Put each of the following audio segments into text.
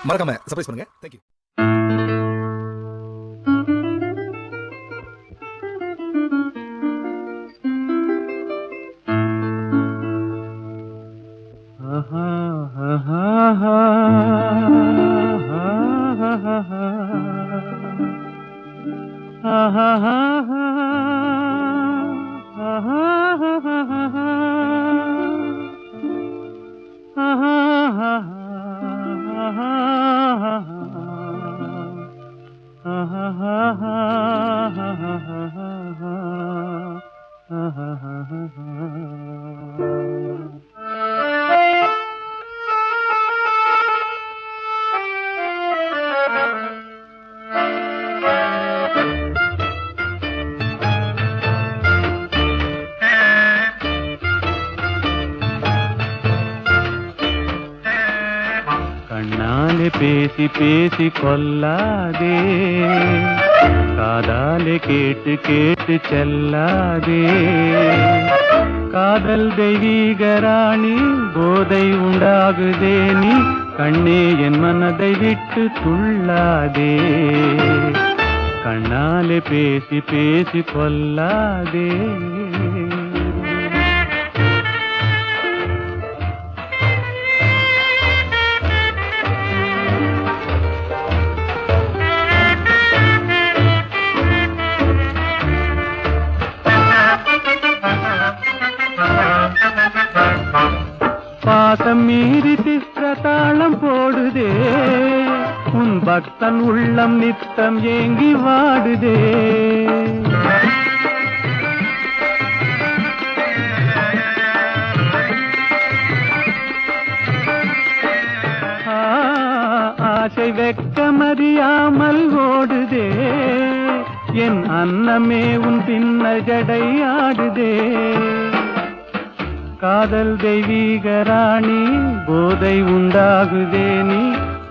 மறக்காம சர்ப்ரைஸ் பண்ணுங்க. தேங்க்யூ. பேசி பேசி கொல்லாதே, காதாலே கேட்டு கேட்டு செல்லாதே. காதல் தெய்வீக ராணி, போதை உண்டாகுதே நீ, கண்ணே என் மனதை விட்டு துள்ளாதே. கண்ணாலே பேசி பேசி கொல்லாதே. பாசம் மீறி சித்திரதாளம் போடுதே, உன் பக்தன் உள்ளம் நித்தம் ஏங்கி வாடுதே. ஆசை வெட்கமறியாமல் ஓடுதே, என் அன்னமே உன் பின்ன ஜடை ஆடுதே. காதல் தெய்வீக ராணி, போதை உண்டாகுதே நீ,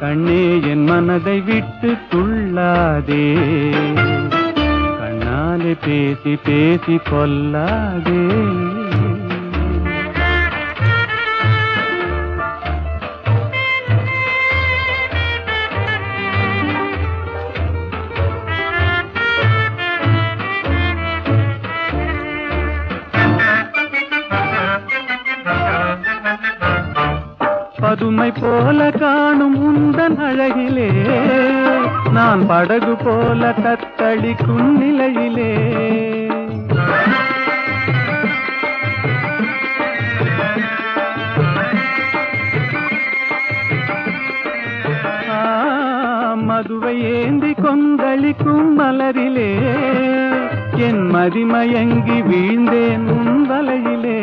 கண்ணே என் மனதை விட்டு துள்ளாதே. கண்ணாலே பேசி பேசி கொல்லாதே. பதுமை போல காணும் உந்தன் அழகிலே, நான் படகு போல தத்தளிக்கும் நிலையிலே. மதுவை ஏந்தி கொந்தளிக்கும் மலரிலே, என் மதிமயங்கி வீழ்ந்தேன் உன் வலையிலே.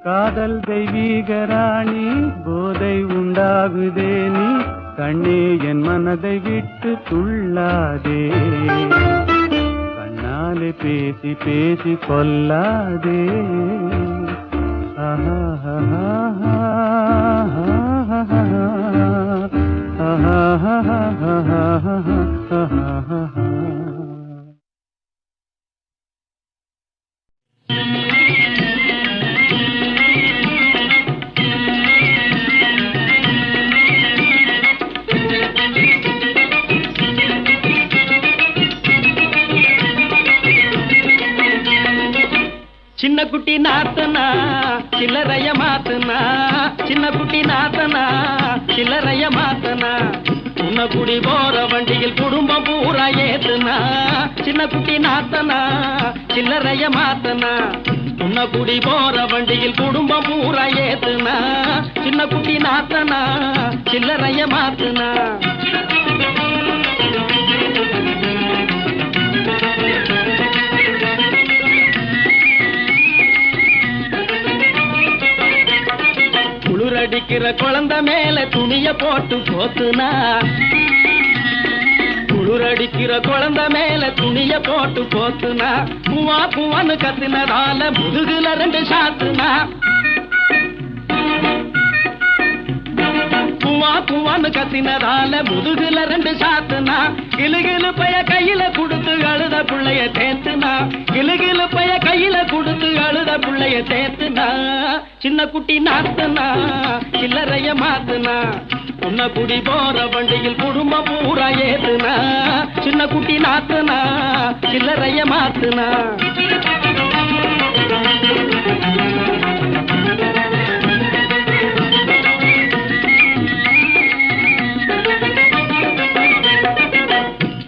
காதல் தெய்வீக ராணி, போதை உண்டாகுதே நீ, கண்ணே என் மனதை விட்டு துள்ளாதே. கண்ணாலே பேசி பேசி கொல்லாதே. சின்ன குட்டி நாத்தனா சில்லறைய மாத்தனா, சின்ன குட்டி நாத்தனா சில்லறைய மாத்தனா. உன்ன குடி போற வண்டியில் குடும்பம் பூரா ஏத்துனா, சின்ன குட்டி நாத்தனா சில்லறைய மாத்தனா. உன்ன குடி போற வண்டியில் குடும்பம் பூரா ஏத்துனா, சின்ன குட்டி நாத்தனா சில்லறைய மாத்தனா. குளிரடிக்கிற குழந்தை மேல துணிய போட்டு போத்துனா, குளிரடிக்கிற குழந்தை மேல துணிய போட்டு போத்துனா. பூவா பூவான்னு கத்தினதால முதுகுல 2 சாத்துனா, பூவா பூவான்னு கத்தினதால முதுகுல 2 சாத்துனா. கிளுகிளு பைய கையில கொடுத்து அழுத புள்ளைய தேத்துனா, கிளுகிளு பைய கையில கொடுத்து அழுத புள்ளைய தேத்துனா. சின்ன குட்டி நாத்துனா சில்லறைய மாத்துனா, உன்ன குடி போற வண்டியில் குடும்பம் பூரா ஏத்துனா சின்ன குட்டி நாத்துனா சில்லறைய மாத்துனா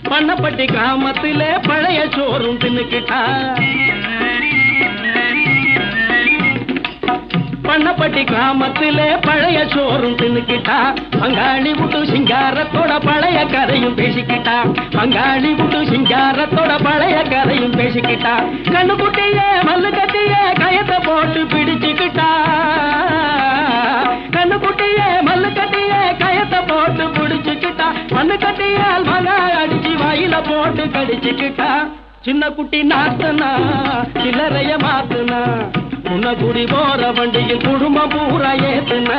பண்ணப்பட்டி கிராமத்திலே பழைய சோறும் தின்னுக்கிட்டா பண்ணப்பட்டி கிராமத்திலே பழைய சோறும் தின்னுக்கிட்டா பங்காளி விட்டு சிங்காரத்தோட பழைய கதையும் பேசிக்கிட்டா பங்காளி விட்டு சிங்காரத்தோட பழைய கதையும் பேசிக்கிட்டா கண்ணு குட்டியே மல்லு கட்டியே கயத்தை போட்டு பிடிச்சுக்கிட்டா கண்ணு குட்டியே மல்லு கட்டியே கயத்தை போட்டு பிடிச்சுக்கிட்டா மண்ணு கட்டியால் மகா அடிச்சு வாயில போட்டு கடிச்சுக்கிட்டா சின்ன குட்டி நாத்துனா சில்லறைய மாத்துனா உன்ன குடி போற வண்டியில் குடும்பம் பூரா ஏத்துனா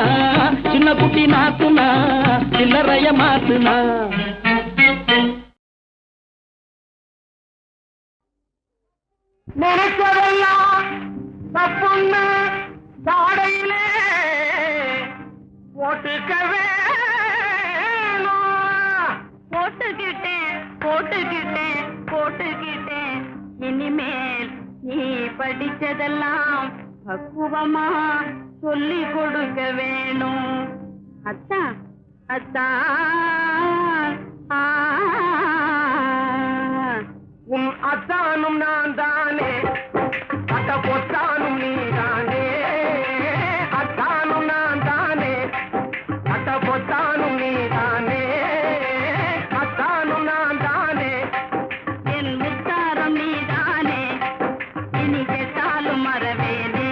சின்ன குட்டி நாத்துனா சில்லறைய மாத்துனா நினைச்சதெல்லாம் தப்புன்னு சாடையிலே போட்டுக்கவே போட்டுக்கிட்டேன் இனிமேல் நீ படிச்சதெல்லாம் பக்குவமா சொல்லி கொடுக்க வேணும் அத்தான் உன் அத்தானும் நான் தானே அத்த பொத்தானும் நீ தானே அத்தானும் நான் தானே அத்த பொத்தானும் நீ தானே அத்தானும் நான் தானே என் முத்தாரம் நீ தானே இனி கேட்டாலும் மறவேனே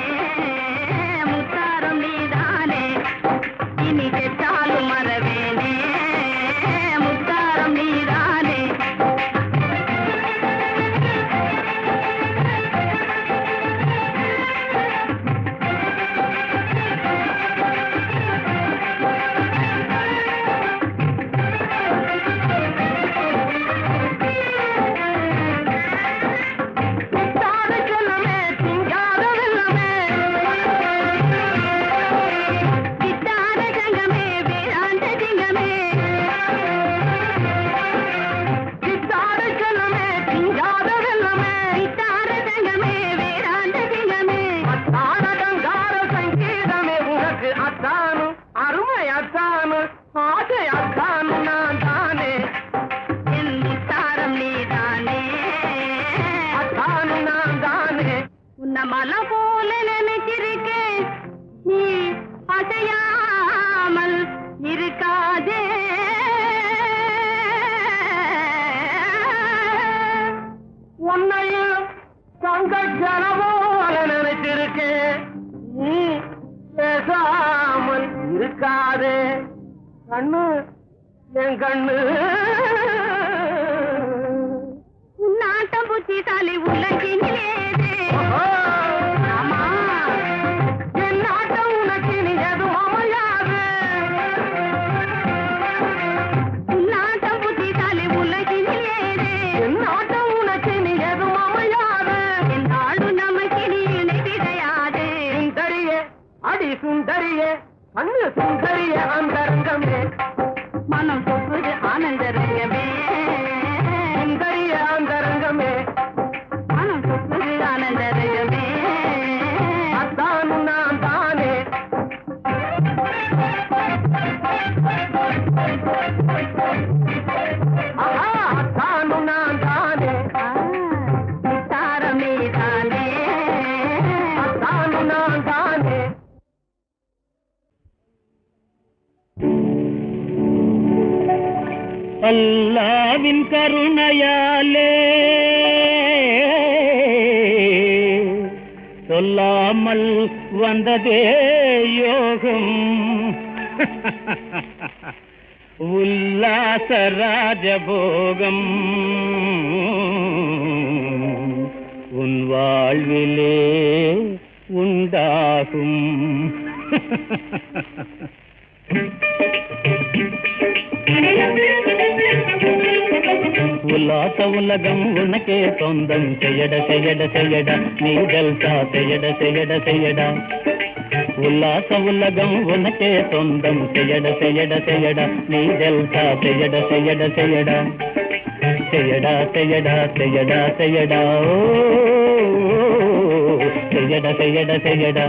முத்தாரம் நீ தானே இனி கேட்டாலும் மறவேனே முத்தாரம் நீ தானே மலை போல நினைச்சிருக்கேன் நீ அசையாமல் இருக்காதே உன்னையும் தங்க ஜன போல நினைச்சிருக்கேன் நீ பேசாமல் இருக்காதே கண்ணு என் கண்ணு நாட்டம் புத்திசாலி உலகினிலே சுந்தரியே அண்ணு சுந்தரிய அந்தரங்கமே மனம் சொப்புது ஆனந்தரங்கமே சுந்தரிய அந்தரங்கமே மனம் சொப்புது ஆனந்தரங்கமே அத்தானு நான் தானே அத்தானு நான் தானே தாரமே தானே அத்தானு நான் தானே அல்லாவின் கருணையாலே சொல்லாமல் வந்ததே யோகம் உல்லாச ராஜபோகம் உன் வாழ்விலே உண்டாகும் உல்லாச உலகம் உனக்கே சொந்தம் செய்யட செய்யட செய்யடா நீ ஜல்சா செய்யட செய்யட செய்யடா உல்லாச உலகம் உனக்கே சொந்தம் செய்யட செய்யட செய்யடா நீ ஜல்சா செய்யட செய்யட செய்யடா செய்யடா செய்யடா செய்யடா செய்யடா ஓ செய்யட செய்யட செய்யடா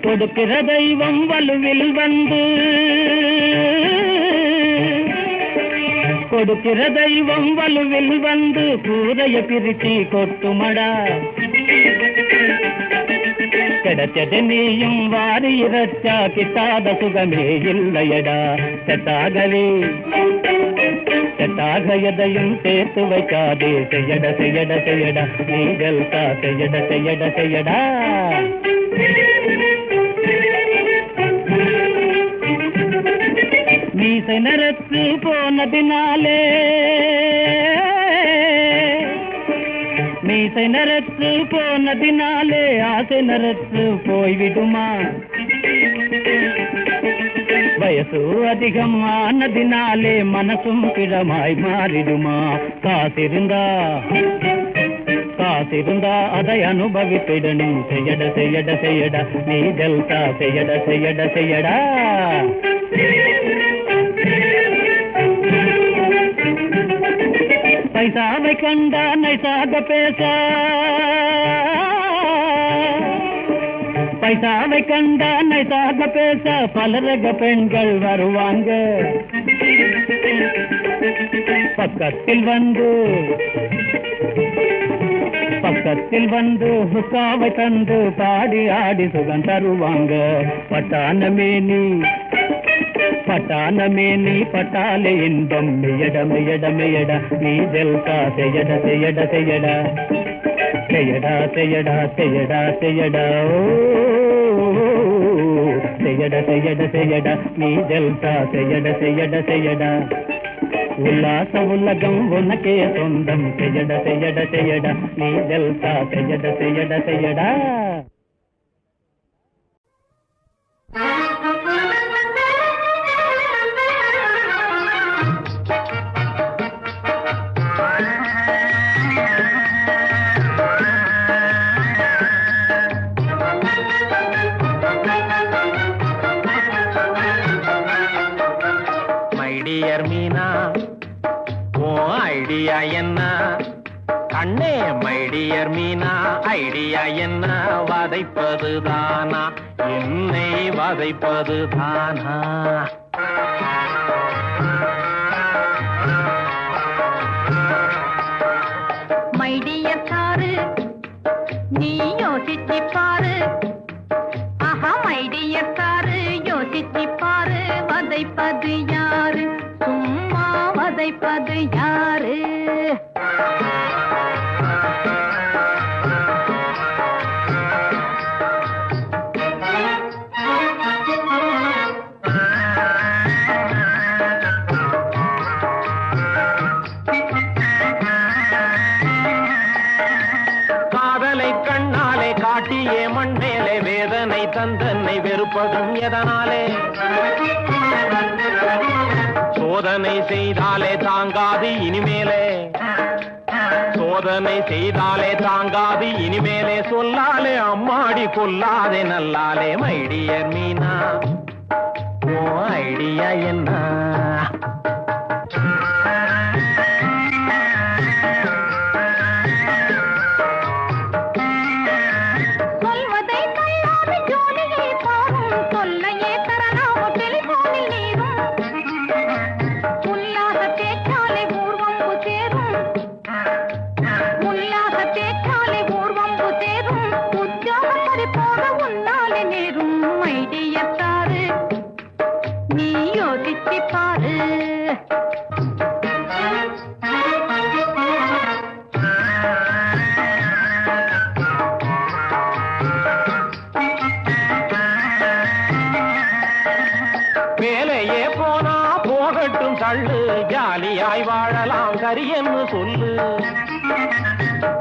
கொடுக்கிற தெய்வம் வலுவில் வந்து கொடுக்கிற தெய்வம் வலுவில் வந்து கூரைய பிரிச்சி கொட்டுமடா கிடைச்சது நீயும் வாரி இறச்சா கிட்டாத சுகமே இல்லையடா செட்டாகவே செட்டாக எதையும் சேர்த்து வைக்காதே செய்யட செய்யட செய்யடா நீ ஜல்சா செய்யட செய்யட செய்யடா மீசை நரத்து போனதினாலே மீசை நரத்து போனதினாலே ஆசை நரத்து போய்விடுமா வயசு அதிகம் ஆனதினாலே மனசும் கிழமாய் மாறிடுமா காசிருந்தா அதை அனுபவித்திடணும் செய்யட செய்யட செய்யடா நீ ஜல்சா செய்யட செய்யட செய்யடா பைசாவை கண்டா நைசாக பேச பைசாவை கண்டா நைசாக பேச பலரக பெண்கள் வருவாங்க பக்கத்தில் வந்து ஹுக்காவை தந்து பாடி ஆடி சுகம் தருவாங்க பட்டானமேனி பட்டாலே இன்பம் மெய்யட மெய்யட மெய்யடா நீ ஜல்சா செய்யட செய்யட செய்யடா செய்யடா செய்யடா செய்யடா செய்யடா ஓ செய்யட செய்யட செய்யடா நீ ஜல்சா செய்யட செய்யட செய்யடா உல்லாச உலகம் உனக்கே சொந்தம் செய்யட செய்யட செய்யடா நீ ஜல்சா செய்யட செய்யட செய்யடா என்ன கண்ணே மைடியர் மீனா ஐடியா என்ன வதைப்பது தானா என்னை வதைப்பது தானா மைடியர் சாரு நீ யோசிச்சு பாரு ஆஹா மைடியர் சாரு யோசிச்சு பாரு வதைப்பது யாரு சும்மா வதைப்பது யாரு காதலை கண்ணாலே காட்டியே மண் மேலே வேதனை தந்தன்னை வெறுப்பதும் எதனாலே சோதனை செய்தாலே தாங்காது இனிமேலே சோதனை செய்தாலே தாங்காது இனிமேலே சொல்லாலே அம்மாடி கொல்லாதே நல்லாலே மைடியர் மீனா ஓ ஐடியா என்ன வேலையே போனா போகட்டும் தள்ளு ஜாலியாய் வாழலாம் சரியென்னு சொல்லு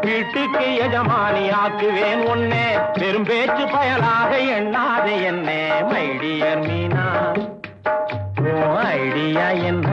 வீட்டுக்கு எஜமானி ஆக்குவேன் ஒன்னே பெரும் பேச்சு பயலாக எண்ணாதே என்னே மைடியர் மீனா ஓ ஐடியா என்ன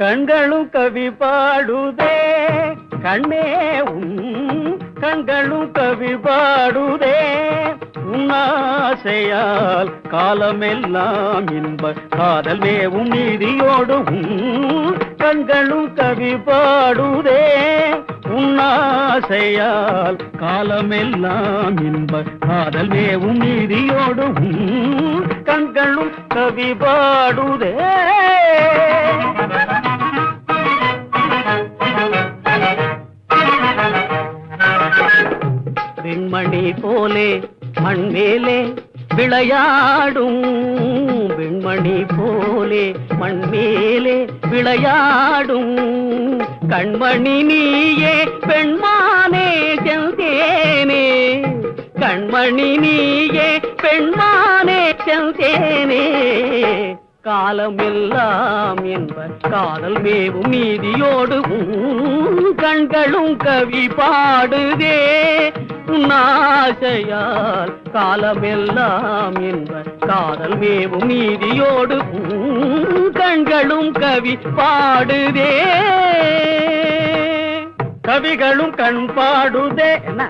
கண்களும் கவி பாடுதே கண்ணே கண்களும் கவி பாடுதே உன்னாசையால் காலமெல்லாம் இன்ப காதல் மேவும் நீதியோடும் கண்களும் கவி பாடுதே உன்னாசையால் காலமெல்லாம் இன்ப காதல் மேவும் நீதியோடும் கண்களும் கவி பாடுதே வெண்மணி போலே மண்மேலே விளையாடும் வெண்மணி போலே மண்மேலே விளையாடும் கண்மணி நீயே பெண்மானே செல்தேனே கண்மணி நீயே பெண்மானே செல்தேனே காலமெல்லாம் என்ப காதல் மேவும் நீதியோடு கண்களும் கவி பாடுதே உன்னாசையால் காலமெல்லாம் என்ப காதல் மேவும் நீதியோடு கண்களும் கவி பாடுதே கவிகளும் கண் பாடுதே என்ன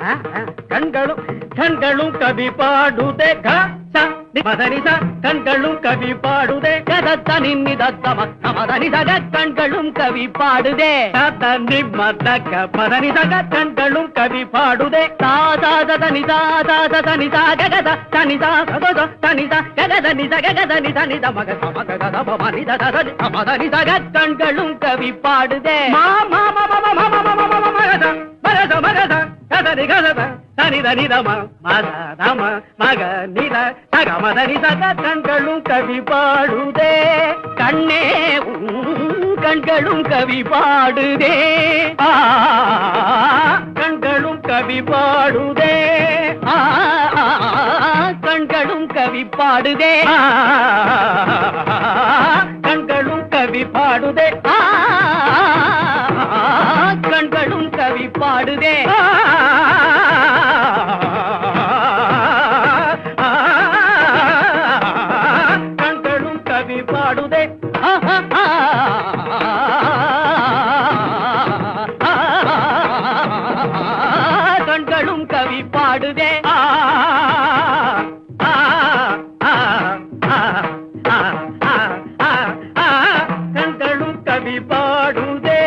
கண்களும் கவி பாடுதே மதனிசா கண்களும் கவி பாடுதே கதத்தனி தத்தம மதனிசக கண்களும் கவி பாடுதே தனி மதக மதனிசக கண்களும் கவி பாடுதே தாதாத தனிதா தாத தனிதா ககத தனிதா ககத தனிதா ககத நிசக ககத நித மக சமக கத மனித தனி மதனிசக கண்களும் கவி பாடுதே மா மா மா மா மா மா மகத மகத மகத கதனி கதத தனி தனி தம மத தம மக நித தக மதனி தக கண்களும் கவி பாடுதே கண்ணே கண்களும் கவி பாடுதே கண்களும் கவி பாடுதே கண்களும் கவி பாடுதே கண்களும் கவி பாடுதே கண்களும் கவி பாடுதே கண்களும் கவி பாடுதே கண்களும் கவி பாடுதே கண்களும் கவி பாடுதே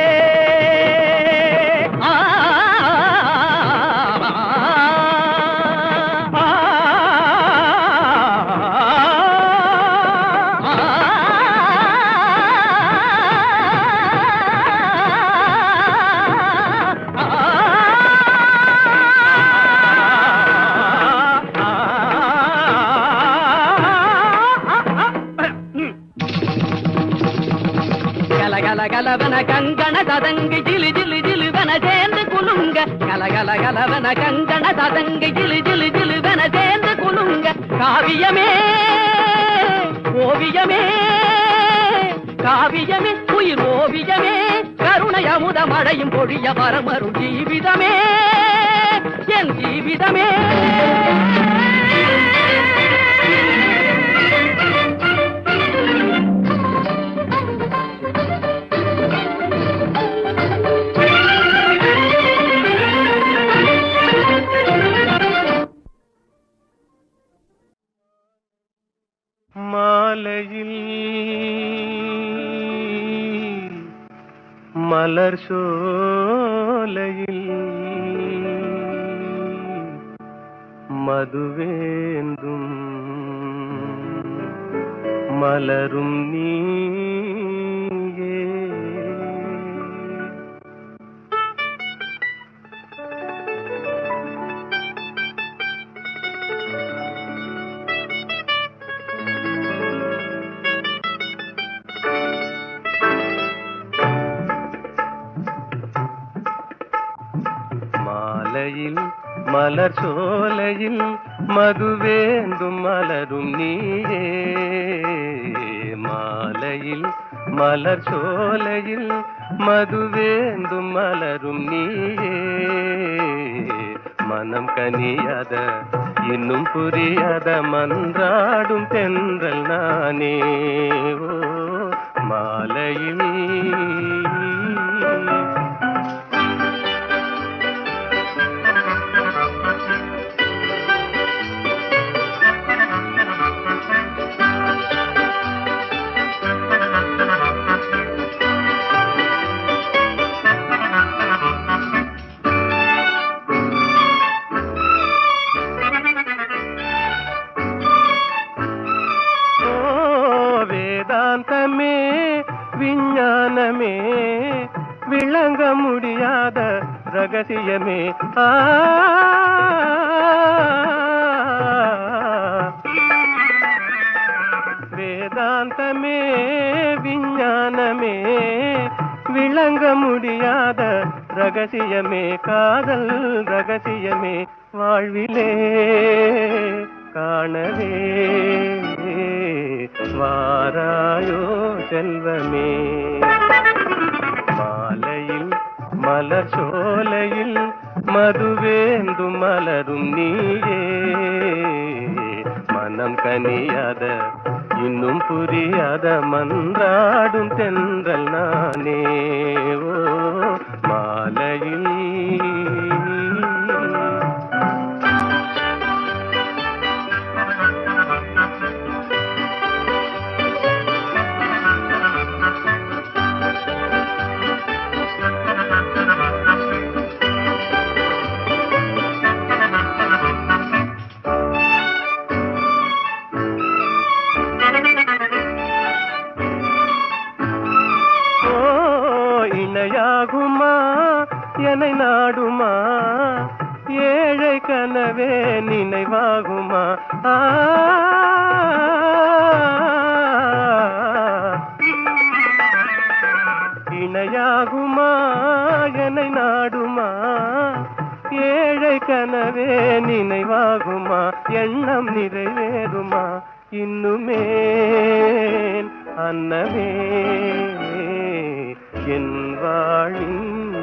கலகலவன கங்கண ததங்கு ஜிலு ஜிலு ஜிலுவன சேர்ந்து குலுங்க கலகலகலவன கங்கண ததங்கு ஜிலு ஜிலு ஜிலுவன சேர்ந்து குலுங்க காவியமே ஓவியமே காவியமே உயிர் ஓவியமே கருணை அமுத மழையும் பொழிய வரமரும் ஜீவிதமே என் ஜீவிதமே மாலையில் மலர் சோலையில் மதுவேந்தும் மலரும் நீயே மாலையில் மலர் சோலையில் மதுவேந்தும் மலரும் நீயே மாலையில் மலர் சோலையில் மதுவேந்தும் மலரும் நீயே மனம் கனியாத இன்னும் புரியாத மன்றாடும் தென்றல் நானே ஓ மாலையில் வேதாந்தமே விஞ்ஞானமே விளங்க முடியாத ரகசியமே வேதாந்தமே விஞ்ஞானமே விளங்க முடியாத ரகசியமே காதல் ரகசியமே வாழ்விலே காணவே வாராயோ செல்வமே மாலையில் மலர் சோலையில் மதுவேந்தும் மலரும் நீயே மனம் கனியாத இன்னும் புரியாத மன்றாடும் தென்றல் நானே ஓ மாலையில் இணையாகுமா என்னை நாடுமா ஏழை கனவே நினைவாகுமா இணையாகுமா என்னை நாடுமா ஏழை கனவே நினைவாகுமா எண்ணம் நிறைவேறுமா இன்னுமே அன்னமே என் வாழின்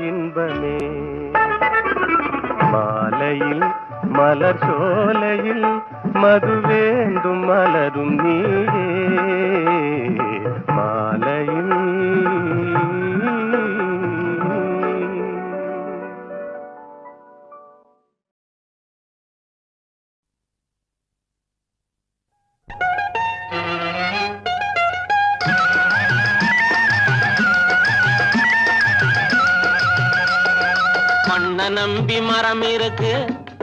இன்பமே மாலையில் மலர் சோலையில் மதுவேந்தும் மலரும் நீயே மாலையில் மண்ண நம்பி மரம் இருக்கு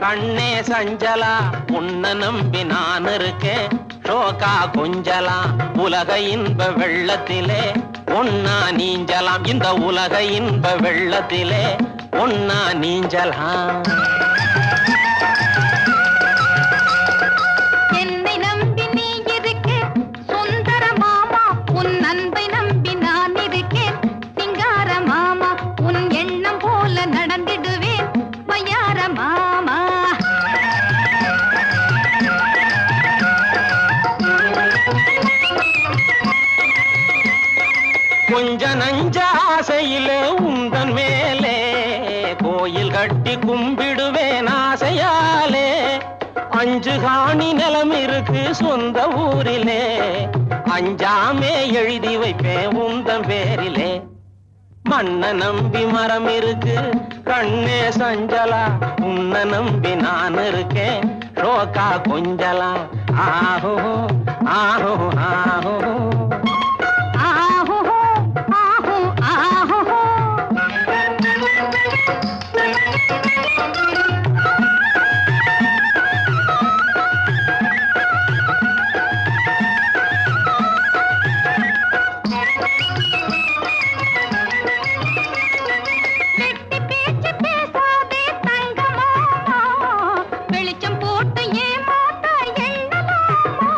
கண்ணே சஞ்சலா உன்ன நம்பி நான் இருக்கேன் ஷோகா கொஞ்சலா உலக இன்ப வெள்ளத்திலே ஒன்னா நீஞ்சலாம் இந்த உலக இன்ப வெள்ளத்திலே ஒன்னா நீஞ்சலாம் என்னை நம்பி நீ இருக்க சுந்தர மாமா உன் அன்பை நம்பி நான் இருக்கேன் சிங்கார மாமா உன் எண்ணம் போல நடந்திடுவேன் மையார மாமா கொஞ்ச நஞ்ச ஆசையிலே உந்தன் மேலே கோயில் கட்டி கும்பிடுவேன் ஆசையாலே அஞ்சு காணி நிலம் இருக்கு சொந்த ஊரிலே அஞ்சாமே எழுதி வைப்பேன் உந்தன் பேரிலே மண்ண நம்பி மரம் இருக்கு கண்ணே சஞ்சலா உன்ன நம்பி நான் இருக்கேன் ஷோகா கொஞ்சலா ஆஹோ ஆஹோ ஆஹோ வெளிச்சம் போட்டு ஏமாத்த எண்ணலாமா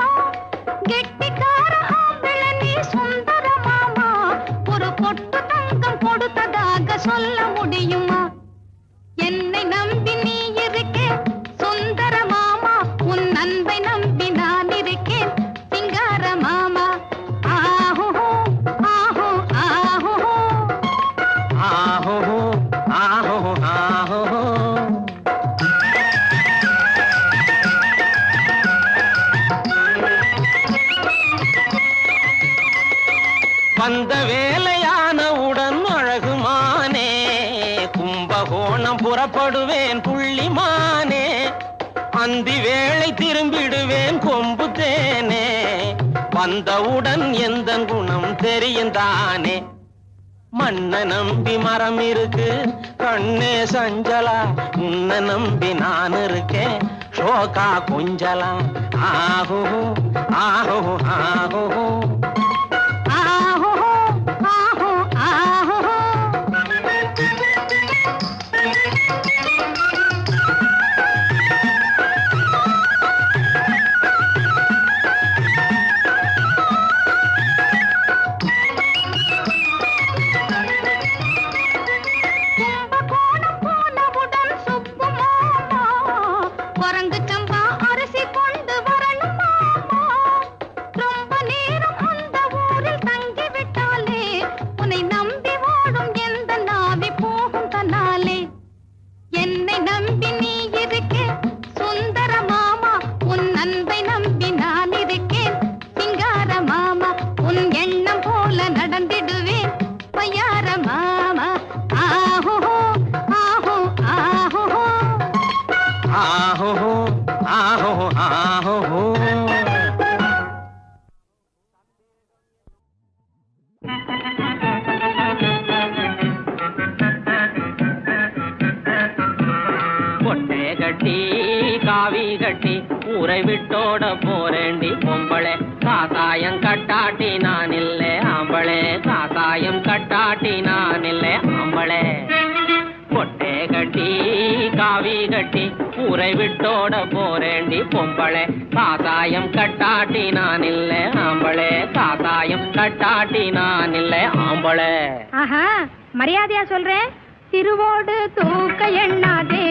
கெட்டிக்கார ஆம்பளை அந்தி வேளை திரும்பிடுவேன் கொம்பு தேனே வந்தவுடன் எந்த குணம் தெரியும் தானே மண்ண நம்பி மரம் இருக்கு கண்ணே சஞ்சலா உன்னை நம்பி நான் இருக்கேன் ஷோகா கொஞ்சலா ஆஹோ ஆஹோ ஆஹோ ஆஹோ ஆஹோ ஆஹோ காவி கட்டி ஊரை விட்டோட போறேண்டி பொம்பளை காசாயம் கட்டாட்டி நான் இல்லை ஆம்பளை காசாயம் கட்டாட்டி நான் இல்லை ஆம்பளை பொட்டே கட்டி காவி கட்டி ஊரை விட்டோட போறேண்டி பொம்பளை காசாயம் கட்டாட்டி நான் இல்லை ஆம்பளை காசாயம் கட்டாட்டி நான் இல்லை ஆம்பளை ஆஹா மரியாதையா சொல்றேன் திருவோடு தூக்க எண்ணாதே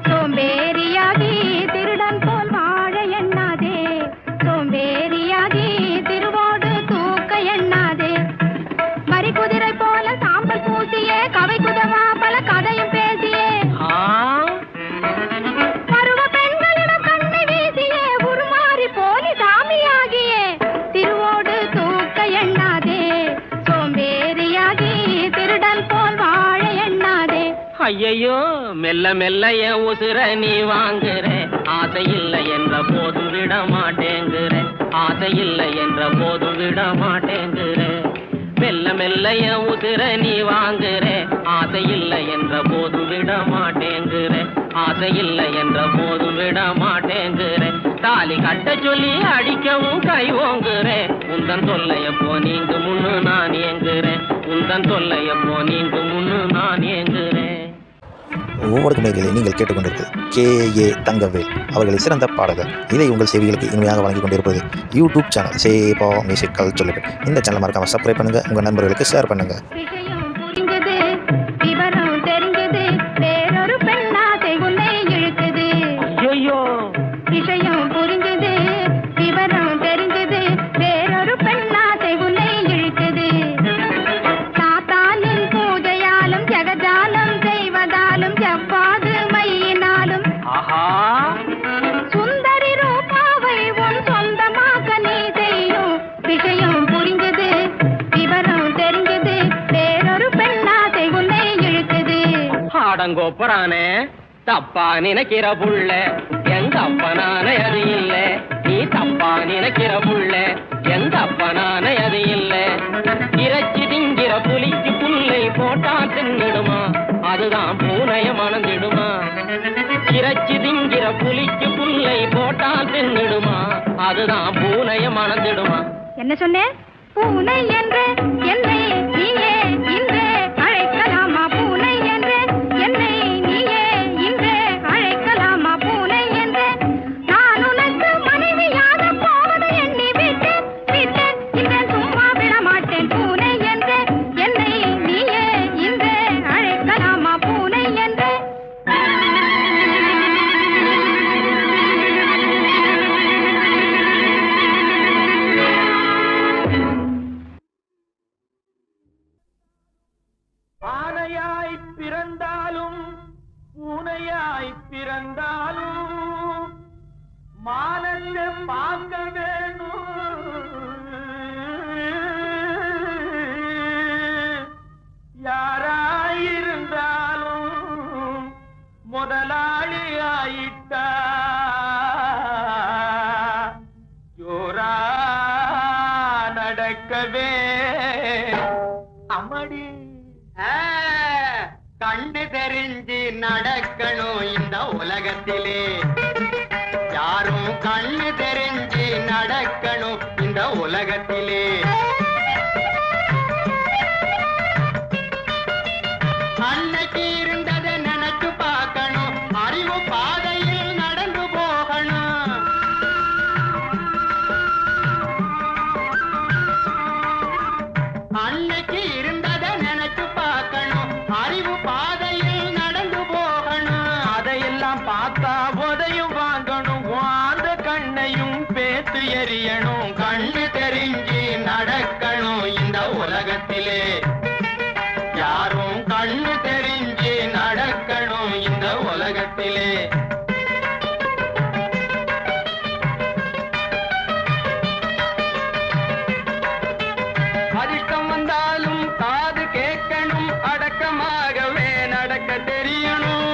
சோம்பேறியாகி திருடன் போல் வாழ எண்ணாதே சோம்பேறியாகி திருவோடு தூக்க எண்ணாதே மறி குதிரை போல சாம்பல் பூசியே கவை குதவா பல கதையும் பேசியே பருவ பெண்களிடம் கண்ணை வீசியே உருமாறி போலி சாமியாகியே திருவோடு தூக்க எண்ணாதே சோம்பேறியாகி திருடன் போல் வாழ எண்ணாதே ஐயையோ மெல்ல மெல்ல என் உசுர நீ வாங்குற ஆசை இல்லை என்ற போது விட மாட்டேங்குற ஆசை இல்லை என்ற போது விட மாட்டேங்குற மெல்ல மெல்ல என் உசுர நீ வாங்குற ஆசை இல்லை என்ற போது விட மாட்டேங்குற ஆசை இல்லை என்ற போது விட மாட்டேங்குற தாலி கட்ட சொல்லி அடிக்கவும் கை ஓங்குற உந்தன் தொல்லையப்போ நீங்க முன்னு நான் ஏங்குறேன் உந்தன் தொல்லையப்போ நீங்க முன்னு நான் ஏங்குறேன் ஒவ்வொரு நேர்களை நீங்கள் கேட்டுக்கொண்டிருப்பது KA தங்கவேல் அவர்களை சிறந்த பாடகர். இதை உங்கள் செவிகளுக்கு இனிமையாக வழங்கிக் கொண்டிருப்பது யூடியூப் சேனல் சேபா மியூசிக்கல் சொல்லுங்கள். இந்த சேனல் மறக்காம சப்ஸ்கிரைப் பண்ணுங்கள், உங்கள் நண்பர்களுக்கு ஷேர் பண்ணுங்கள். விஷயம் புரிஞ்சது விவரம் தெரிஞ்சது வேறொரு பெண்ணாசை உன்னை இழுக்குது ஐயோ விஷயம் புரிஞ்சது விவரம் தெரிஞ்சது வேறொரு பெண்ணாசை உன்னை இழுக்குது சாத்தானின் பூஜையாலும் ஜெகஜாலம் செய்வதாலும் செவ்வாது மையினாலும் சுந்தரி ரூபாவை உன் சொந்தமாக நீ செய்யும் விஷயம் புரிஞ்சது விவரம் தெரிஞ்சது வேறொரு பெண்ணாசை உன்னை இழுக்குது ஆடங்கோப்பரானே தப்பா நினைக்கிற புள்ள எங்க அப்பனான அது இல்ல நீ தப்பா நினைக்கிற புள்ள எங்க அப்பனான அது இல்ல இறைச்சி திங்கிற புலிக்கு புல்லை போட்டா தின்னிடுமா அதுதான் பூனைய மணந்திடுமா இறைச்சி திங்கிற புலிக்கு புல்லை போட்டா தின்னிடுமா அதுதான் பூனைய மணந்திடுமா என்ன சொன்னேன் பூனை என்று என்னை நீயே இன்றே அழைக்கலாமா பூனை என்று என்னை நீயே இன்றே அழைக்கலாமா பூனை என்று நான் உனக்கு மனைவியாக போவது எண்ணி விட்டேன் விட்டேன் இன்றே சும்மா விட மாட்டேன் பூனை என்று என்னை நீயே இன்றே அழைக்கலாமா பூனை என்று ஆனையாய் பிறந்தாலும் பூனையாய் பிறந்தாலும் மானத்தை பார்க்க வேணும் யாராயிருந்தாலும் முதலாளி ஆயிட்டா வாழ்வேன். அம்மாடி கண்ணு தெரிஞ்சு நடக்கணும் இந்த உலகத்திலே, யாரும் கண்ணு தெரிஞ்சு நடக்கணும் இந்த உலகத்திலே. அன்னைக்கு இருந்ததை நினைச்சு பார்க்கணும், அறிவு பாதையில் நடந்து போகணும். அன்னைக்கு இருந்ததை நினைச்சு பார்க்கணும், அறிவு பாதையில் நடந்து போகணும். அதையெல்லாம் பார்த்தா உதையும் வாங்கணும், வாழ்ந்த கண்ணையும் பேத்து எறியணும். கண்ணு தெரிஞ்சு நடக்கணும் இந்த உலகத்திலே, யாரும் கண்ணு தெரிஞ்சு நடக்கணும் இந்த உலகத்திலே. அதிர்ஷ்டம் வந்தாலும் காது கேட்கணும், அடக்கமாகவே நடக்க தெரியணும்.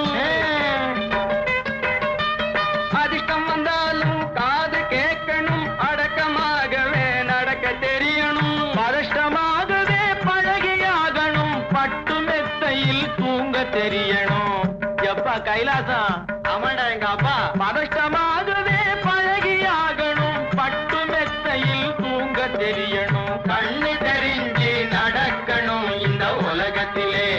அதிர்ஷ்டம் வந்தாலும் காது கேட்கணும், அடக்கமாகவே நடக்க தெரியணும். பதஷ்டமாகவே பழகியாகணும், பட்டு மெத்தையில் தூங்க தெரியணும். எப்பா கைலாசம் அவன எங்க அப்பா. பதஷ்டமாகவே பழகியாகணும், பட்டு மெத்தையில் தூங்க தெரியணும். கண்ணு தெரிஞ்சு நடக்கணும் இந்த உலகத்திலே,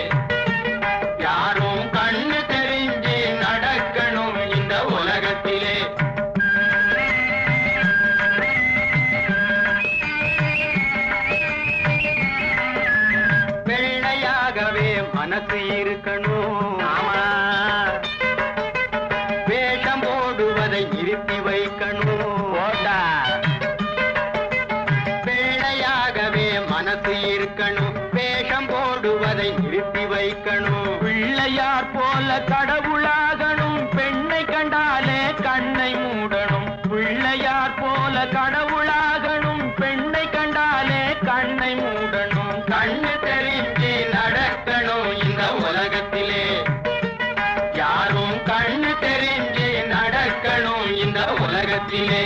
யாரும் கண்ணு தெரிஞ்சு நடக்கணும் இந்த உலகத்திலே. வெள்ளையாகவே மனசு இருக்கணும், ஆமா. வேஷம் போடுவதை நிறுத்தி வைக்கணும், ஓட்டா. வெள்ளையாகவே மனசு இருக்கணும், வேஷம் போடுவதை நிறுத்தி வைக்கணும். பிள்ளையார் போல கடவுளாகணும், பெண்ணை கண்டாலே கண்ணை மூடணும். பிள்ளையார் போல கடவுளாகணும், பெண்ணை கண்டாலே கண்ணை மூடணும். கண்ணு தெரிஞ்சு நடக்கணும் இந்த உலகத்திலே, யாரும் கண்ணு தெரிஞ்சு நடக்கணும் இந்த உலகத்திலே.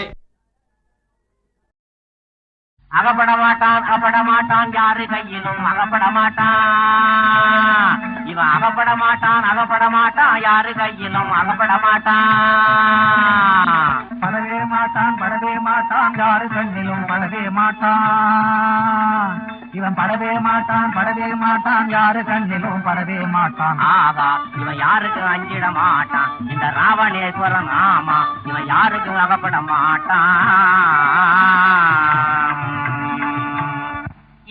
அகப்பட மாட்டான் யாரு கையிலும் அகப்பட மாட்டான். இவன் அகப்பட மாட்டான் யாரு கையிலும் அகப்பட மாட்டான். படவே மாட்டான் யாரு கண்ணிலும் படவே மாட்டான். இவன் படவே மாட்டான் யாரு கண்ணிலும் படவே மாட்டான். ஆகா, இவன் யாருக்கு அஞ்சிட மாட்டான் இந்த ராவணேஸ்வரன். ஆமா, இவன் யாருக்கு அகப்பட மாட்டான்.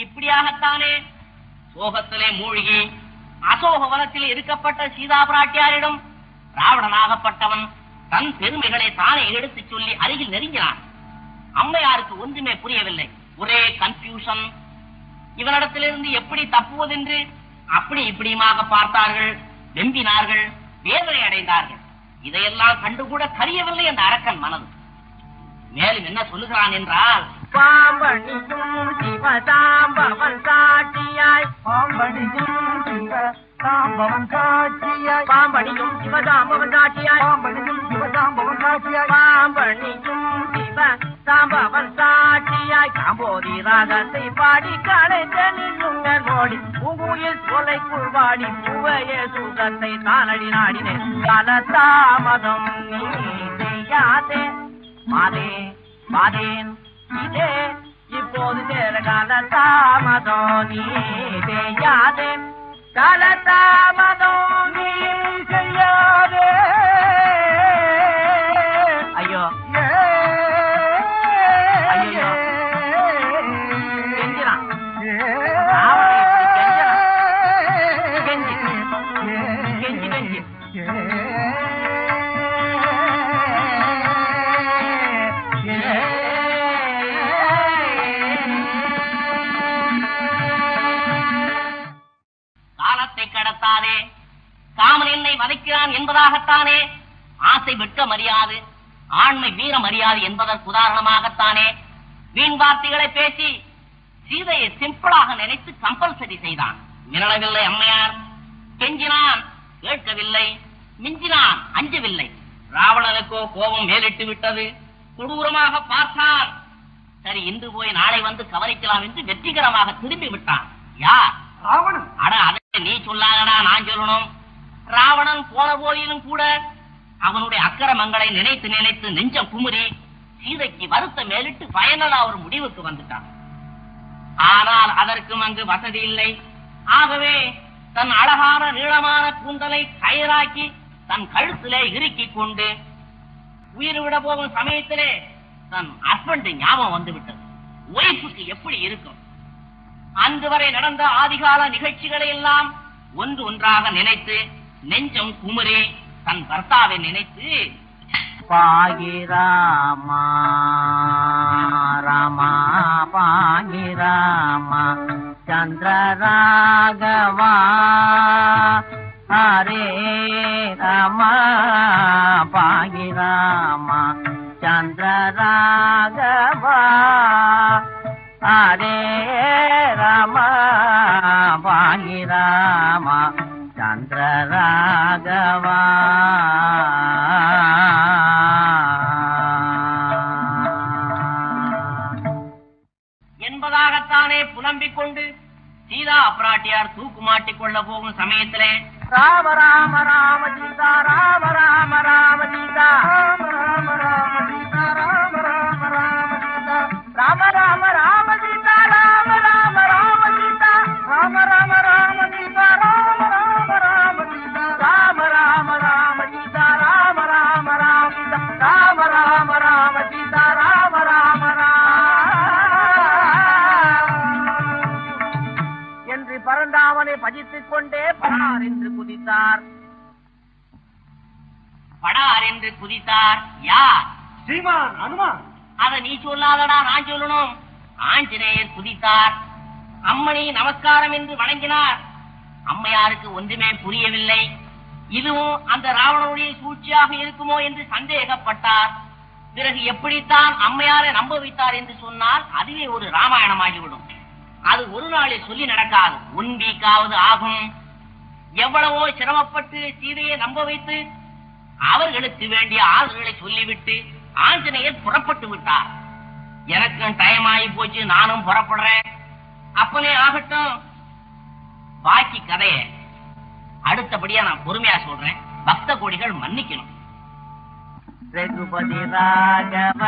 இப்படியாகத்தானே சோகத்திலே மூழ்கி அசோக வனத்தில் இருக்கப்பட்ட சீதா பிராட்டியாரிடம் ராவணனாகப்பட்டவன் தன் பெருமைகளை தானே எடுத்துச் சொல்லி அருகில் நெருங்கினான். அம்மையாருக்கு ஒன்றுமே புரியவில்லை, ஒரே கன்ஃபியூஷன். இவனிடத்திலிருந்து எப்படி தப்புவதென்று அப்படி இப்படியுமாக பார்த்தார்கள், வெம்பினார்கள், வேதனை அடைந்தார்கள். இதையெல்லாம் கண்டுகூட கரியவில்லை அந்த அரக்கன் மனது. மேலும் என்ன சொல்லுகிறான் என்றால், பாம்பணியும் சிவசாம்பவன் சாட்சியாய், பாம்பணியும் சிவசாம்பவன் சாட்சியாய், பாம்பணியும் சிவசாம்பவன் சாட்சியாய், பாம்பணியும் சிவசாம்பவன் சாட்சியாய், பாம்பணியும் சிவசாம்பவன் சாட்சியாய், காம்போதி ராகத்தை பாடி களைத்த நின்னுங்கள் மோடி பூங்குயில் சோலைக்குள் வாடி பூவைய சுகத்தை தானடி நாடினேன். காலதாமதம் நீ செய்யாதே மாதே மாதேன் இதே இப்போது சேர காலதாமதம் நீ செய்யாதே. காலதாமதம் நீ செய்யாதே. ஐயோ ஐயோ கெஞ்சினான் கெஞ்சி கெஞ்சி கெஞ்சி காலத்தை கடத்தாதே, காமன் என்னை வதைக்கிறான் என்பதாகத்தானே ஆசை வெட்க மரியாது, ஆண்மை வீர மரியாது என்பதற்கு உதாரணமாகத்தானே வீண் வார்த்தைகளை பேசி சீதையை சிம்பிளாக நினைத்து கம்பல்சரி செய்தான். மிரளவில்லை அம்மையார், கெஞ்சினான் கேட்கவில்லை, மிஞ்சினான் அஞ்சவில்லை. ராவணனுக்கோ கோபம் மேலிட்டு விட்டது. கொடூரமாக பார்த்தான். சரி இன்று போய் நாளை வந்து கவனிக்கலாம் என்று வெற்றிகரமாக திரும்பி விட்டான். யார்? ராவணன். அட அதை நீ சொல்லாதடா, நான் சொல்லணும். ராவணன் போன போதிலும் கூட அவனுடைய அக்கிரமங்களை நினைத்து நினைத்து நெஞ்சம் குமுறி சீதைக்கு வருத்தம் மேலிட்டு பயனலா ஒரு முடிவுக்கு வந்துட்டான். ஆனால் அதற்கும் அங்கு வசதி இல்லை. ஆகவே தன் அழகான நீளமான கூந்தலை கயிறாக்கி தன் கழுத்திலே இறுக்கிக் கொண்டு உயிர் விட போகும் சமயத்திலே தன் ஹஸ்பண்ட் ஞாபகம் வந்து விட்டது. ஒய்ஃபுக்கு எப்படி இருக்கும்? அன்று வரை நடந்த ஆதிகால நிகழ்ச்சிகளை எல்லாம் ஒன்று ஒன்றாக நினைத்து நெஞ்சம் குமுறி தன் பர்த்தாவை நினைத்து பாகிராமா ராமா பாகிராமா சந்திரராகவா ஹரே ராமா பாகிராமா சந்திரராகவா ஹரே ராமா பாகிராமா சந்திரராகவா என்பதாகத்தானே புலம்பிக் கொண்டு சீதா அப்ராட்டியார் தூக்கு மாட்டிக் கொள்ள போகும் சமயத்திலே ராம ராம ராம சீதா ராம ராம ராம சீதா ராம ராம சீதா ராம ராம ராம சீதா ராம ராம ராம சீதா ராம ராம ராம சீதா ராம ராம ராம சீதா ராம ராம ராம சீதா ராம ராம ராம சீதா ராம ராம ராம சீதா ராம ராம ராம சீதா ராம ராம என்று பரந்தாமனை பஜித்துக் கொண்டே படார் என்று குதித்தார். படார் என்று குதித்தார். யார்? ஸ்ரீமான் அனுமான். அத நீ சொல்லாதடா, நான் சொல்லணும். ஆஞ்சநேயர் குதித்தார். அம்மணி நமஸ்காரம் என்று வணங்கினார். அம்மையாருக்கு ஒன்றுமே புரியவில்லை. இதுவும் அந்த ராவணனுடைய சூழ்ச்சியாக இருக்குமோ என்று சந்தேகப்பட்டார். பிறகு எப்படித்தான் அம்மையாரை நம்ப வைத்தார் என்று சொன்னால் அதுவே ஒரு ராமாயணமாகிவிடும். அது ஒரு நாளில் சொல்லி நடக்காது, 1 வீக்காவது ஆகும். எவ்வளவோ சிரமப்பட்டு சீதையை நம்ப வைத்து அவர்களுக்கு வேண்டிய ஆறுதல்களை சொல்லிவிட்டு ஆஞ்சநேயர் புறப்பட்டு விட்டார். எனக்கும் டைம் ஆகி போச்சு, நானும் புறப்படுறேன். அப்பனே ஆகட்டும், பாக்கி கதையை அடுத்தபடியா நான் பொறுமையா சொல்றேன். பக்த கோடிகள் மன்னிக்கணும். ரகுபதி ராகவ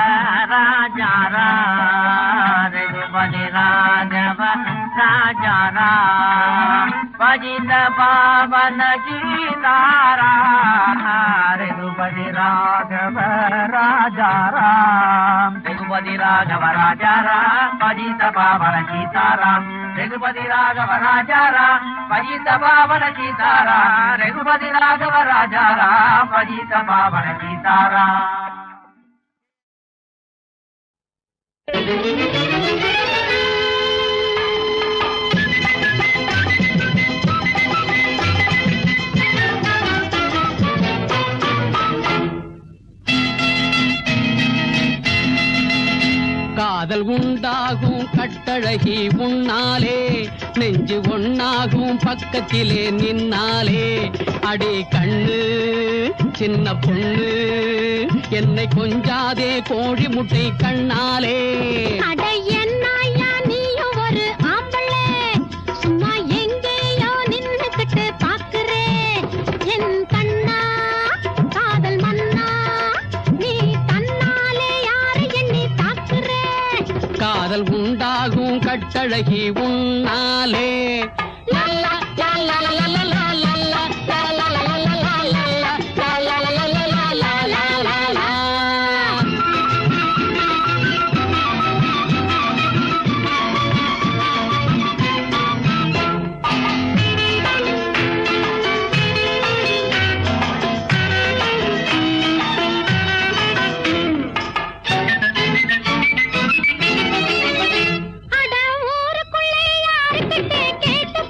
ராஜா ராம் ரகுபதி ராகவ ராஜா ராம் பஜித பாவன சீதாராம் ரகுபதி ராகவ ராஜா ராம் ரகுபதி ராகவ ராஜா ராம் பஜித பாவன சீதாராம் ரகுபதி ராகவ ராஜா ராம் பஜித பாவன சீதாராம் ரகுபதி ராகவ ராஜா ராம் பஜித பாவன சீதாராம். காதல் உண்டாகும் கட்டழகி உன்னாலே, நெஞ்சு ஒன்னாகும் பக்கத்திலே நின்னாலே. அடி கண்ணு சின்ன பொண்ணு, என்னை கொஞ்சாதே கோழி முட்டை கண்ணாலே. காதல் உண்டாகும் கட்டழகி உன்னாலே. கேட்டு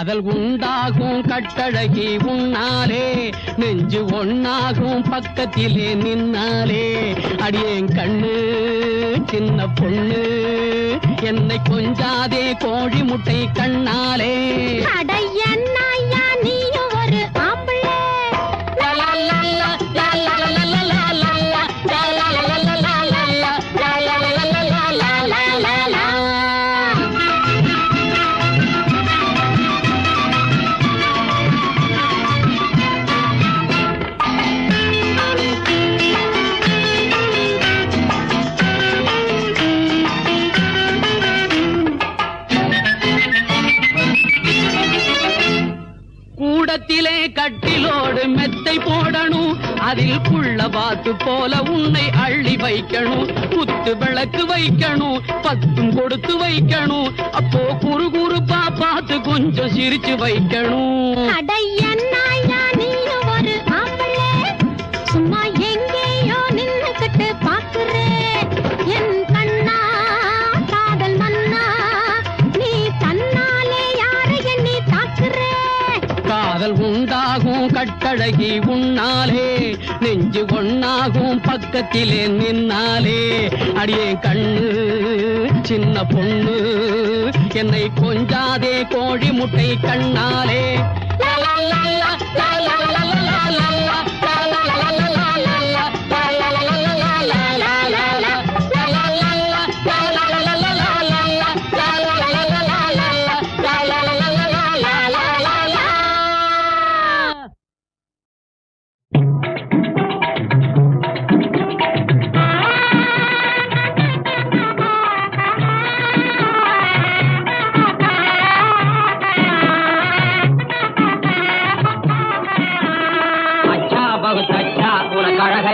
காதல் உண்டாகும் கட்டழகி உன்னாலே நெஞ்சு ஒன்னாகும் பக்கத்திலே நின்னாலே அடியேன் கண்ணு சின்ன பொண்ணு என்னை கொஞ்சாதே கோழி முட்டை கண்ணாலே அடையண்ணாயா நீயும் ஒரு ஆம்பளை கூடத்திலே கட்டிலோடு மெத்தை போடணும் அதில் புள்ள பாத்து போல உன்னை அள்ளி வைக்கணும் குத்து விளக்கு வைக்கணும் பத்தும் கொடுத்து வைக்கணும் அப்போ குறுகுறுப்பா பார்த்து கொஞ்சம் சிரிச்சு வைக்கணும் அடையண்ணாயா நீயும் ஒரு ஆம்பளை சும்மா எங்கேயோ நின்னுக்கிட்டு பாக்குறேன் என் கண்ணா காதல் மன்னா நீ தன்னாலே யாரை எண்ணி தாக்குறே காதல் உண்டாகும் கட்டழகி உன்னாலே நெஞ்சு ஒன்னாகும் பக்கத்திலே நின்னாலே அடியே கண்ணு சின்ன பொண்ணு என்னை கொஞ்சாதே கோழி முட்டை கண்ணாலே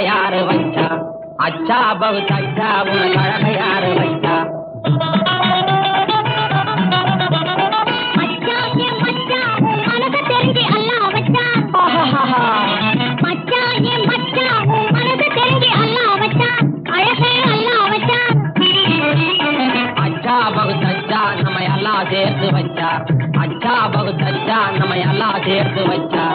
யாரு வச்சா அச்சா பகுத் அச்சா உனக்கு அழக யாரு வச்சா அச்சா பகுத் அச்சா நம்ம எல்லாம் சேர்த்து வச்சா அச்சா பகுத் அச்சா நம்ம எல்லாம் சேர்த்து வச்சா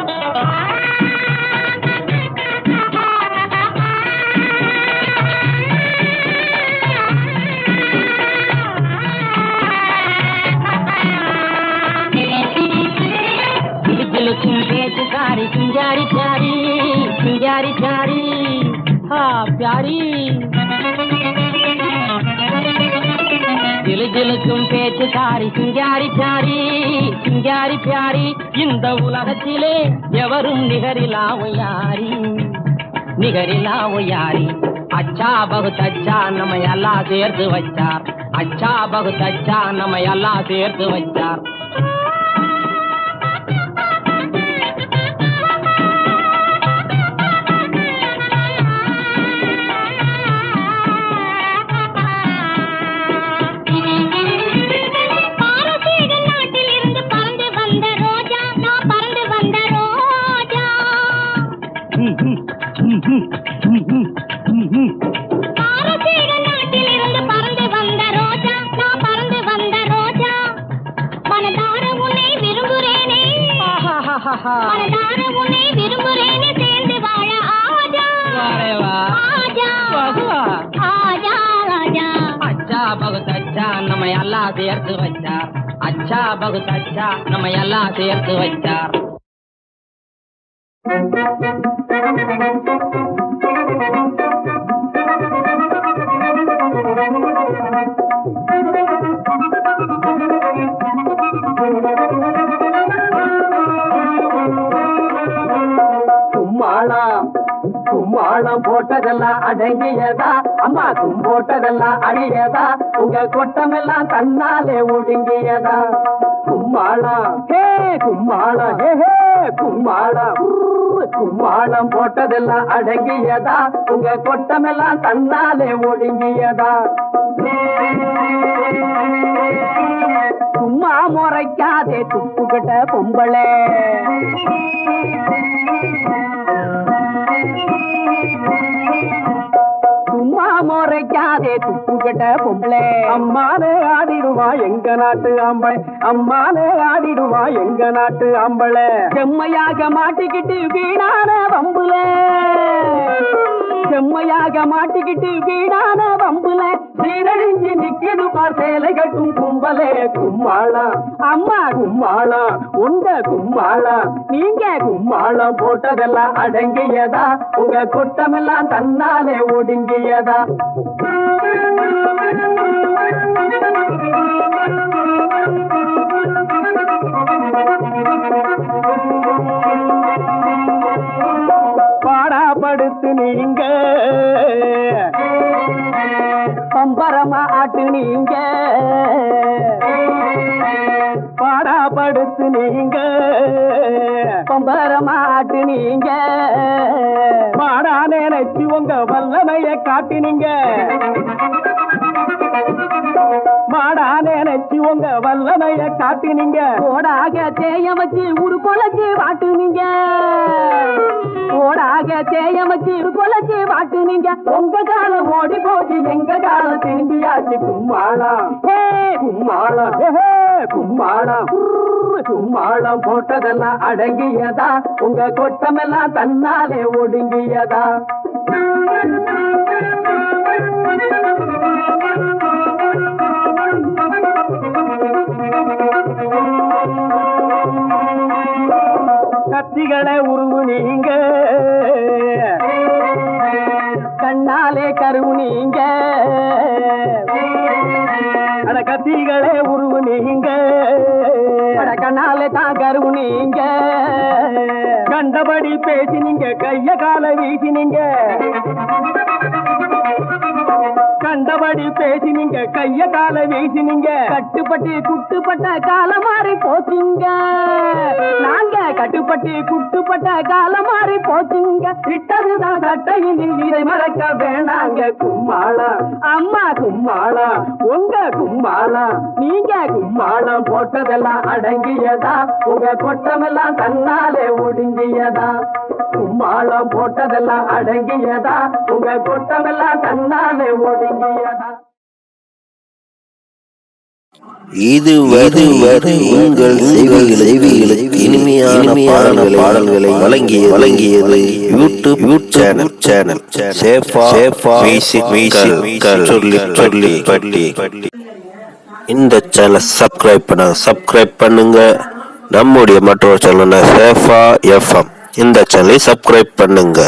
प्यारी पिंजारी प्यारी पिंजारी प्यारी हाँ प्यारी दिल दिलக்கும் பேச்சுக்காரி சிங்காரி பியாரி சிங்காரி பியாரி இந்த உலகத்திலே எவரும் நிகரிலாவும் யாரி அச்சா பகுத் அச்சா நம்ம எல்லாம் சேர்த்து வச்சார் அச்சா பகுத் அச்சா நம்ம எல்லாம் சேர்த்து வச்சார் நம்ம எல்லாம் சேர்த்து வச்சார் அச்சா பகுத் அச்சா நம்ம எல்லாம் சேர்த்து வச்சார் கும்மாளம் போட்டதெல்லாம் அடங்கியதா அம்மா போட்டதெல்லாம் அழியதா உங்க கொட்டமெல்லாம் தன்னாலே ஒடுங்கியதா கும்மாளம் ஹே கும்மாளம் ஹே ஹே கும்மாளம் கும்மாளம் போட்டதெல்லாம் அடங்கியதா உங்க கொட்டமெல்லாம் தன்னாலே ஒடுங்கியதா சும்மா முறைக்காதே துப்புக்கிட்ட பொம்பளே சும்மா முறைக்காதே துப்பு கட்ட பொம்பளை. அம்மானே ஆடிடுவா எங்க நாட்டு ஆம்பளை, அம்மானே ஆடிடுவா எங்க நாட்டு ஆம்பளை. செம்மையாக மாட்டிக்கிட்டு வீணான வம்புல, செம்மையாக மாட்டிக்கிட்டு வீணான வம்புல சீரழிஞ்சு நிக்கிது பார் சேலை கட்டும் கும்பலே. கும்மாளம் அம்மா கும்மாளம், உங்க கும்மாளம், நீங்க கும்மாளம் போட்டதெல்லாம் அடங்கியதா, உங்க குட்டமெல்லாம் தன்னாலே ஒடுங்கியதா. பாடாப்படுத்து நீங்க பம்பரமா ஆட்டு நீங்க, பாடாப்படுத்து நீங்க பம்பரமா ஆட்டு நீங்க. மாடா நினைச்சு உங்க வல்லமைய காட்டினீங்க, மாடா நினைச்சு உங்க வல்லமைய காட்டினீங்க. ஓடாக தேய வச்சு ஒரு கொலைச்சு வாட்டுனீங்க, ஓடாக தேய வச்சு ஒரு கொலைச்சு வாட்டுனீங்க. உங்க காலம் ஓடி போச்சு, எங்க காலம் திரும்பியாச்சு. கும்மாளம் கும்மாளம் கும்மாளம், கும்மாளம் போட்டதெல்லாம் அடங்கியதா, உங்க கொட்டமெல்லாம் தன்னாலே ஒடுங்கியதா. கத்திகளை உருவு நீங்க, கண்ணாலே கருவு நீங்க, அட கத்திகளே உருவு நீங்க, அட கண்ணாலே தான் கருவு நீங்க. கண்டபடி பேசினீங்க, கைய கால வீசினீங்க, கண்டபடி பேசினீங்க, கைய கால வீசினீங்க. கட்டுப்பட்டு குட்டுப்பட்ட கால மாறி போச்சுங்க, நாங்க கட்டுப்பட்டு குட்டுப்பட்ட கால மாறி போச்சுங்க. இட்டதுதான் சட்டையில் இதை மறக்க வேணாங்க. கும்மாளம் அம்மா கும்மாளம், உங்க கும்மாளம், நீங்க கும்மாளம் போட்டதெல்லாம் அடங்கியதா, உங்க கொட்டமெல்லாம் தன்னாலே ஒடுங்கியதா. கும்மாளம் போட்டதெல்லாம் அடங்கியதா, உங்க கொட்டமெல்லாம் தன்னாலே ஒடுங்கியதா. இதுவரை உங்கள் செவிகளுக்கு இனிமையான பாடல்களை வழங்கியது யூடியூப் சேனல் சேஃபா மியூசிக்கல் சொல்லி பட்டி. இந்த சேனலை சப்ஸ்கிரைப் பண்ணுங்க. நம்முடைய மற்றொரு சேனல் சேஃபா FM, இந்த சேனலை சப்ஸ்கிரைப் பண்ணுங்க.